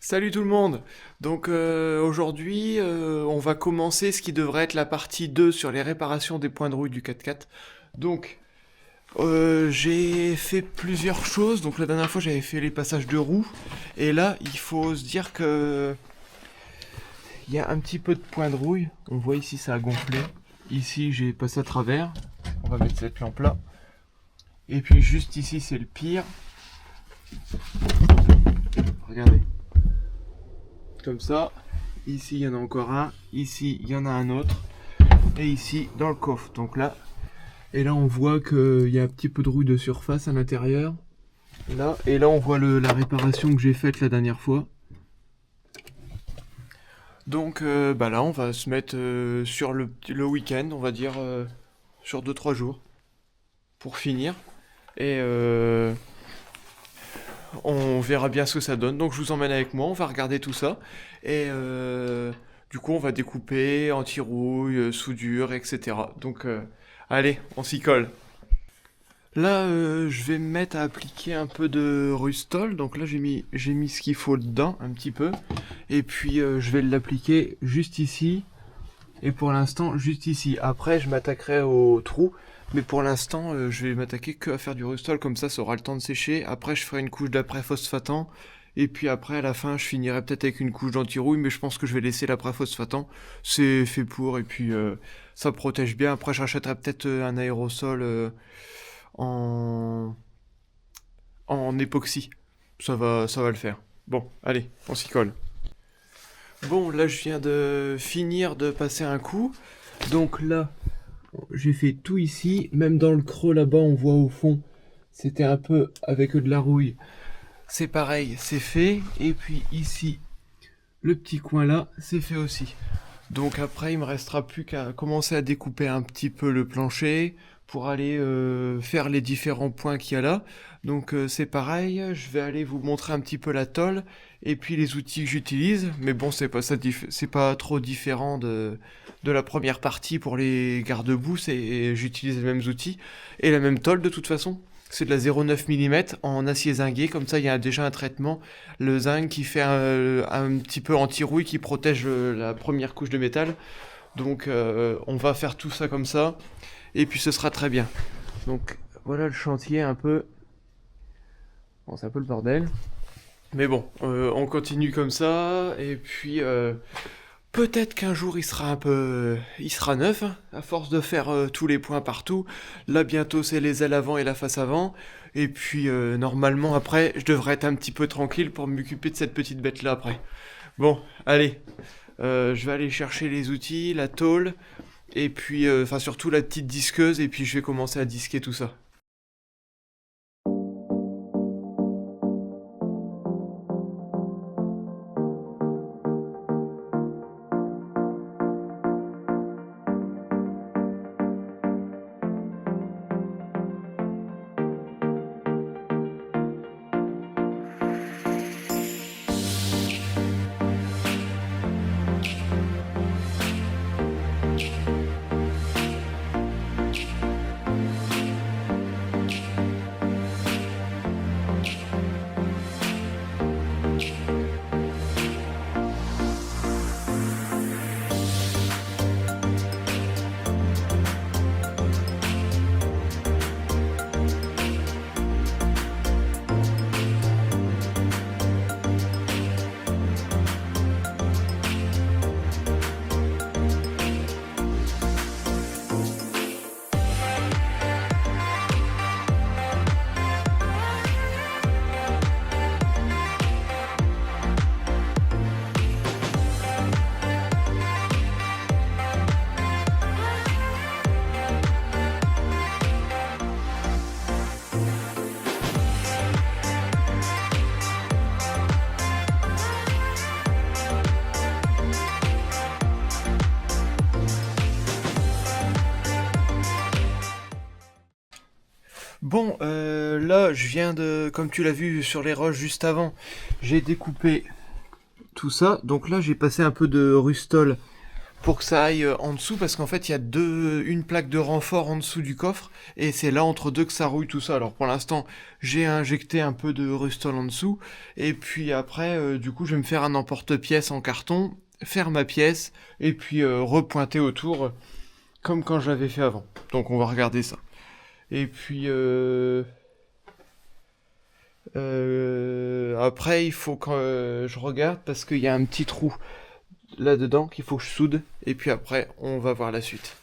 Salut tout le monde! Donc aujourd'hui, on va commencer ce qui devrait être la partie 2 sur les réparations des points de rouille du 4x4. Donc j'ai fait plusieurs choses. Donc la dernière fois j'avais fait les passages de roues. Et là il faut se dire que il y a un petit peu de points de rouille. On voit ici ça a gonflé. Ici j'ai passé à travers. On va mettre cette lampe là. Et puis juste ici c'est le pire. Regardez. Comme ça, ici il y en a encore un, ici il y en a un autre, et ici dans le coffre. Donc là, et là on voit qu'il y a un petit peu de rouille de surface à l'intérieur. Là, et là on voit la réparation que j'ai faite la dernière fois. Donc bah là on va se mettre sur le week-end, on va dire sur 2-3 jours, pour finir. Et on verra bien ce que ça donne. Donc je vous emmène avec moi, on va regarder tout ça. Et du coup, on va découper anti-rouille, soudure, etc. Donc allez, on s'y colle. Là, je vais me mettre à appliquer un peu de Rustol. Donc là, j'ai mis ce qu'il faut dedans, un petit peu. Et puis, je vais l'appliquer juste ici. Et pour l'instant, juste ici. Après, je m'attaquerai au trou. Mais pour l'instant, je vais m'attaquer que à faire du Rustol. Comme ça aura le temps de sécher. Après, je ferai une couche d'après-phosphatant. Et puis après, à la fin, je finirai peut-être avec une couche d'anti-rouille. Mais je pense que je vais laisser l'après-phosphatant. C'est fait pour. Et puis, ça protège bien. Après, je rachèterai peut-être un aérosol en, en époxy. Ça va le faire. Bon, allez, on s'y colle. Bon, là, je viens de finir de passer un coup. Donc là, j'ai fait tout ici. Même dans le creux là-bas, on voit au fond, c'était un peu avec de la rouille. C'est pareil, c'est fait. Et puis ici, le petit coin là, c'est fait aussi. Donc après, il me restera plus qu'à commencer à découper un petit peu le plancher pour aller faire les différents points qu'il y a là. Donc c'est pareil, je vais aller vous montrer un petit peu la tôle et puis les outils que j'utilise. Mais bon, c'est pas trop différent de la première partie pour les garde-boue. J'utilise les mêmes outils et la même tôle de toute façon. C'est de la 0,9 mm en acier zingué, comme ça il y a déjà un traitement, le zinc qui fait un petit peu anti-rouille, qui protège la première couche de métal. Donc on va faire tout ça comme ça, et puis ce sera très bien. Donc voilà le chantier un peu. Bon, c'est un peu le bordel. Mais bon, on continue comme ça, et puis peut-être qu'un jour il sera neuf, hein, à force de faire tous les points partout. Là bientôt c'est les ailes avant et la face avant. Et puis normalement après je devrais être un petit peu tranquille pour m'occuper de cette petite bête là après. Bon, allez, je vais aller chercher les outils, la tôle, et puis enfin surtout la petite disqueuse, et puis je vais commencer à disquer tout ça. Bon, là, comme tu l'as vu sur les roches juste avant, j'ai découpé tout ça. Donc là, j'ai passé un peu de Rustol pour que ça aille en dessous, parce qu'en fait il y a une plaque de renfort en dessous du coffre, et c'est là entre deux que ça rouille tout ça. Alors pour l'instant j'ai injecté un peu de Rustol en dessous, et puis après du coup je vais me faire un emporte-pièce en carton, faire ma pièce, et puis repointer autour, comme quand je l'avais fait avant. Donc on va regarder ça. Et puis après il faut que je regarde, parce qu'il y a un petit trou là-dedans qu'il faut que je soude, et puis après on va voir la suite.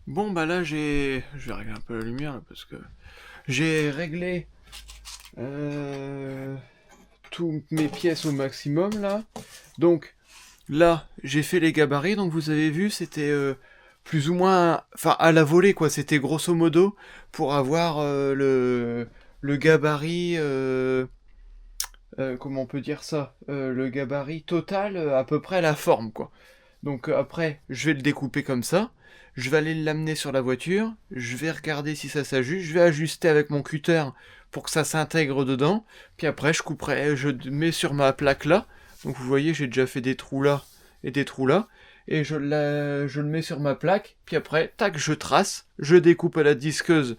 Bon bah là je vais régler un peu la lumière là, parce que j'ai réglé toutes mes pièces au maximum là. Donc là j'ai fait les gabarits, donc vous avez vu c'était plus ou moins, enfin à la volée quoi, c'était grosso modo pour avoir le gabarit, comment on peut dire ça, le gabarit total, à peu près la forme quoi. Donc après, je vais le découper comme ça, je vais aller l'amener sur la voiture, je vais regarder si ça s'ajuste, je vais ajuster avec mon cutter pour que ça s'intègre dedans, puis après je couperai, je mets sur ma plaque là, donc vous voyez j'ai déjà fait des trous là et des trous là, et je le mets sur ma plaque, puis après, tac, je trace, je découpe à la disqueuse,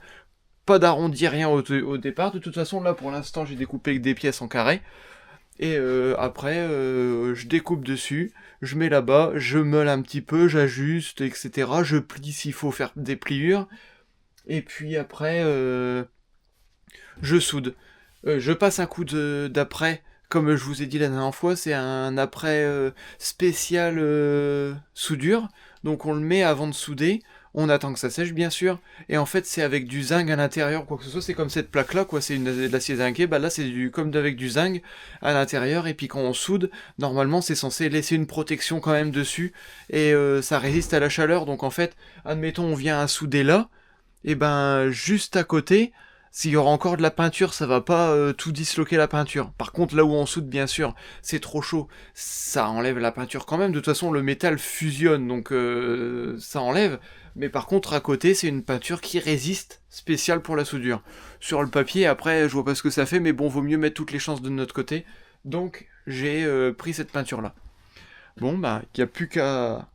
pas d'arrondi, rien au départ, de toute façon là pour l'instant j'ai découpé avec des pièces en carré, et après, je découpe dessus, je mets là-bas, je meule un petit peu, j'ajuste, etc. Je plie s'il faut faire des pliures. Et puis après, je soude. Je passe un coup d'après, comme je vous ai dit la dernière fois, c'est un après spécial soudure. Donc on le met avant de souder. On attend que ça sèche bien sûr, et en fait c'est avec du zinc à l'intérieur, quoi que ce soit, c'est comme cette plaque là quoi, c'est de l'acier zinqué, bah là c'est comme avec du zinc à l'intérieur, et puis quand on soude, normalement c'est censé laisser une protection quand même dessus, et ça résiste à la chaleur, donc en fait, admettons on vient à souder là, et ben juste à côté, s'il y aura encore de la peinture, ça va pas tout disloquer la peinture. Par contre, là où on soude, bien sûr, c'est trop chaud, ça enlève la peinture quand même. De toute façon, le métal fusionne, donc ça enlève. Mais par contre, à côté, c'est une peinture qui résiste, spéciale pour la soudure. Sur le papier, après, je vois pas ce que ça fait, mais bon, vaut mieux mettre toutes les chances de notre côté. Donc, j'ai pris cette peinture-là. Bon, bah, il n'y a plus qu'à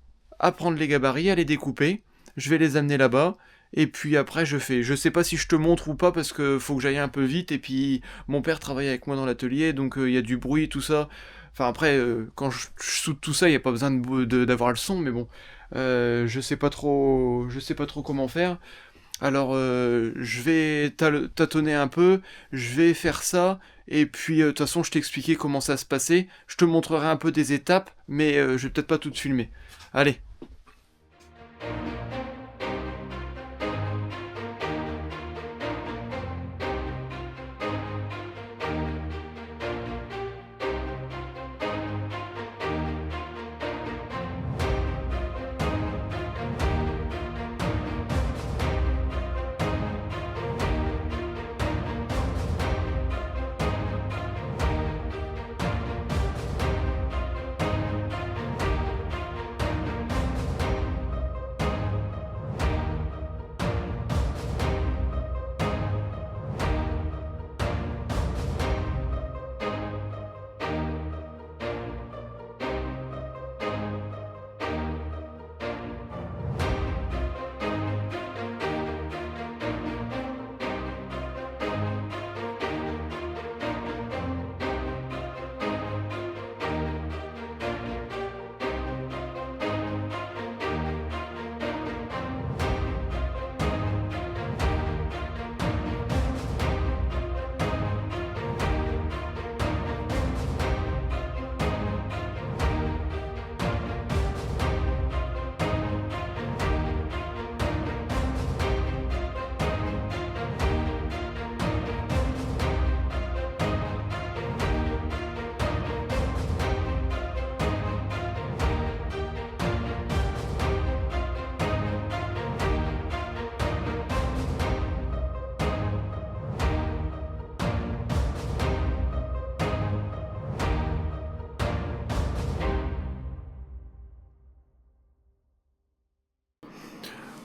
prendre les gabarits, à les découper. Je vais les amener là-bas. Et puis après, je fais. Je sais pas si je te montre ou pas parce que faut que j'aille un peu vite. Et puis, mon père travaille avec moi dans l'atelier, donc il y a du bruit, tout ça. Enfin, après, quand je soude tout ça, il n'y a pas besoin d'avoir le son, mais bon. Je sais pas trop comment faire. Alors, je vais tâtonner un peu, je vais faire ça, et puis de toute façon, je t'expliquais comment ça se passait. Je te montrerai un peu des étapes, mais je vais peut-être pas tout filmer. Allez.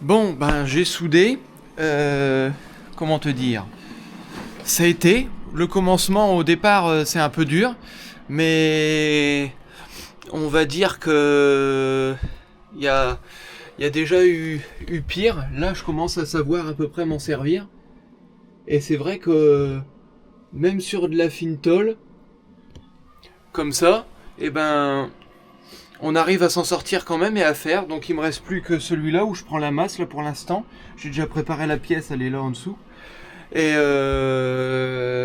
Bon, ben j'ai soudé. Comment te dire? Ça a été. Le commencement au départ, c'est un peu dur, mais on va dire que il y a déjà eu pire. Là, je commence à savoir à peu près m'en servir. Et c'est vrai que même sur de la fine tôle, comme ça, eh ben, on arrive à s'en sortir quand même et à faire. Donc il me reste plus que celui-là où je prends la masse là pour l'instant. J'ai déjà préparé la pièce, elle est là en dessous. Et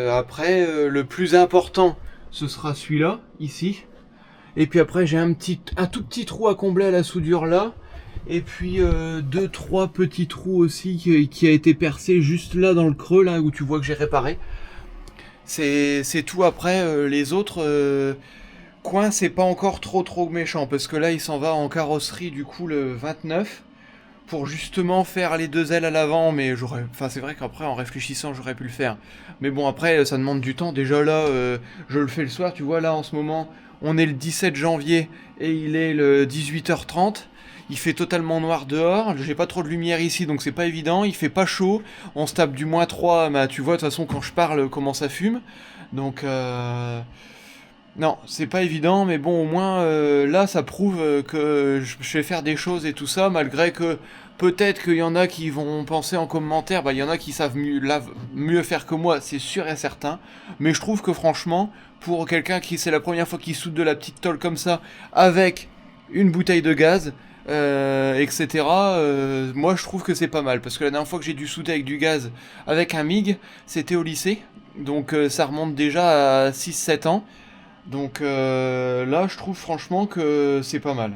après, le plus important, ce sera celui-là, ici. Et puis après, j'ai un tout petit trou à combler à la soudure là. Et puis deux, trois petits trous aussi qui a été percé juste là dans le creux, là où tu vois que j'ai réparé. C'est tout. Après, les autres coins, c'est pas encore trop méchant. Parce que là, il s'en va en carrosserie du coup le 29. Pour justement faire les deux ailes à l'avant, mais c'est vrai qu'après en réfléchissant j'aurais pu le faire. Mais bon après ça demande du temps. Déjà là, je le fais le soir. Tu vois là en ce moment, on est le 17 janvier et il est le 18h30. Il fait totalement noir dehors. J'ai pas trop de lumière ici donc c'est pas évident. Il fait pas chaud. On se tape du -3. Bah tu vois de toute façon quand je parle comment ça fume. Donc non, c'est pas évident, mais bon, au moins, là, ça prouve que je vais faire des choses et tout ça, malgré que peut-être qu'il y en a qui vont penser en commentaire, bah, il y en a qui savent mieux faire que moi, c'est sûr et certain, mais je trouve que franchement, pour quelqu'un qui c'est la première fois qu'il soude de la petite tôle comme ça, avec une bouteille de gaz, etc., moi, je trouve que c'est pas mal, parce que la dernière fois que j'ai dû souder avec du gaz, avec un MIG, c'était au lycée, donc ça remonte déjà à 6-7 ans. Donc là, je trouve franchement que c'est pas mal.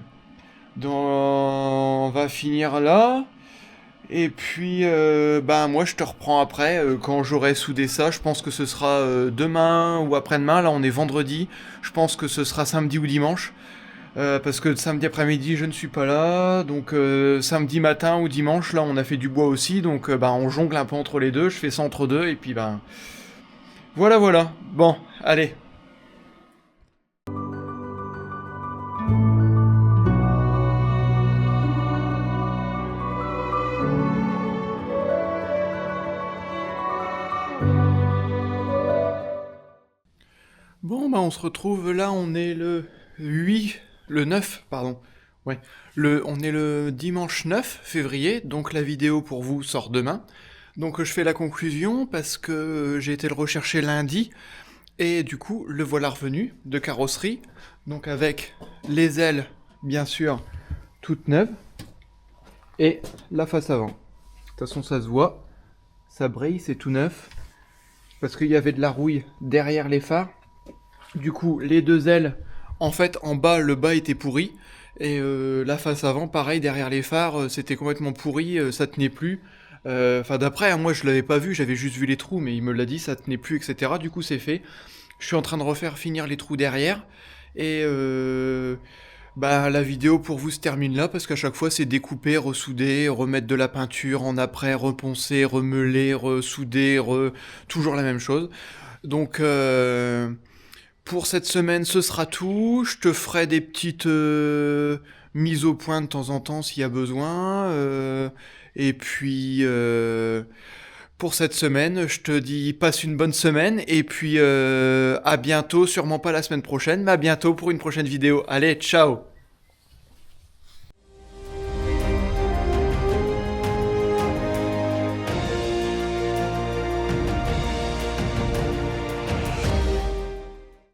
Donc, on va finir là. Et puis, ben moi, je te reprends après quand j'aurai soudé ça. Je pense que ce sera demain ou après-demain. Là, on est vendredi. Je pense que ce sera samedi ou dimanche. parce que samedi après-midi je ne suis pas là, donc samedi matin ou dimanche là on a fait du bois aussi, donc bah on jongle un peu entre les deux, je fais ça entre deux et puis bah voilà voilà. Bon, allez. Bon bah on se retrouve là, on est le 9 pardon. Ouais, on est le dimanche 9 février, donc la vidéo pour vous sort demain. Donc je fais la conclusion parce que j'ai été le rechercher lundi et du coup le voilà revenu de carrosserie, donc avec les ailes bien sûr toutes neuves et la face avant. De toute façon ça se voit, ça brille, c'est tout neuf parce qu'il y avait de la rouille derrière les phares. Du coup les deux ailes, en fait en bas le bas était pourri et la face avant pareil derrière les phares c'était complètement pourri, ça tenait plus. Enfin d'après, hein, moi je l'avais pas vu, j'avais juste vu les trous, mais il me l'a dit, ça tenait plus, etc. Du coup c'est fait. Je suis en train de finir les trous derrière. Et bah la vidéo pour vous se termine là, parce qu'à chaque fois c'est découper, ressouder, remettre de la peinture en après, reponcer, remeuler, ressouder, toujours la même chose. Donc pour cette semaine ce sera tout. Je te ferai des petites mises au point de temps en temps s'il y a besoin. Et puis pour cette semaine, je te dis passe une bonne semaine et puis à bientôt, sûrement pas la semaine prochaine, mais à bientôt pour une prochaine vidéo. Allez, ciao!